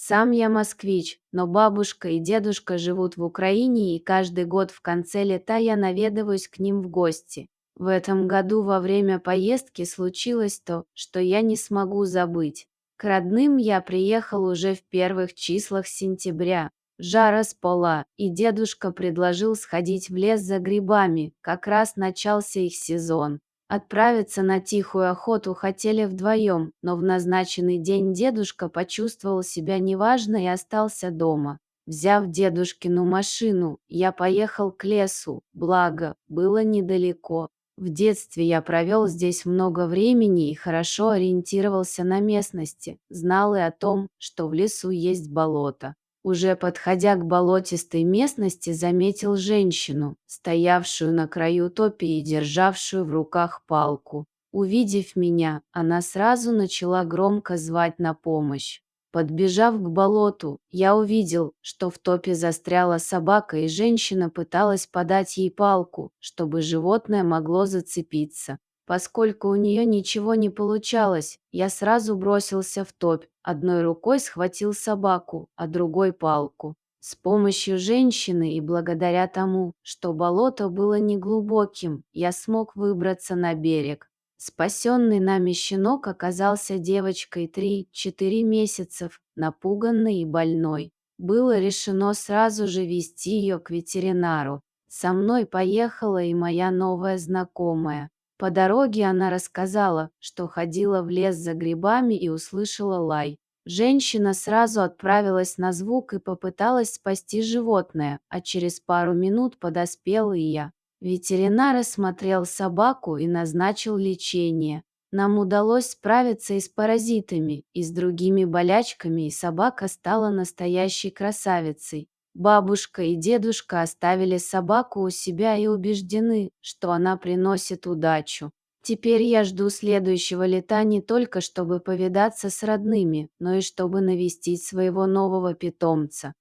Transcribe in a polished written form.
Сам я москвич, но бабушка и дедушка живут в Украине, и каждый год в конце лета я наведываюсь к ним в гости. В этом году во время поездки случилось то, что я не смогу забыть. К родным я приехал уже в первых числах сентября. Жара спала, и дедушка предложил сходить в лес за грибами, как раз начался их сезон. Отправиться на тихую охоту хотели вдвоем, но в назначенный день дедушка почувствовал себя неважно и остался дома. Взяв дедушкину машину, я поехал к лесу, благо, было недалеко. В детстве я провел здесь много времени и хорошо ориентировался на местности, знал и о том, что в лесу есть болото. Уже подходя к болотистой местности, заметил женщину, стоявшую на краю топи и державшую в руках палку. Увидев меня, она сразу начала громко звать на помощь. Подбежав к болоту, я увидел, что в топе застряла собака, и женщина пыталась подать ей палку, чтобы животное могло зацепиться. Поскольку у нее ничего не получалось, я сразу бросился в топь, одной рукой схватил собаку, а другой палку. С помощью женщины и благодаря тому, что болото было неглубоким, я смог выбраться на берег. Спасенный нами щенок оказался девочкой 3-4 месяцев, напуганной и больной. Было решено сразу же везти ее к ветеринару. Со мной поехала и моя новая знакомая. По дороге она рассказала, что ходила в лес за грибами и услышала лай. Женщина сразу отправилась на звук и попыталась спасти животное, а через пару минут подоспела и я. Ветеринар осмотрел собаку и назначил лечение. Нам удалось справиться и с паразитами, и с другими болячками, и собака стала настоящей красавицей. Бабушка и дедушка оставили собаку у себя и убеждены, что она приносит удачу. Теперь я жду следующего лета не только чтобы повидаться с родными, но и чтобы навестить своего нового питомца.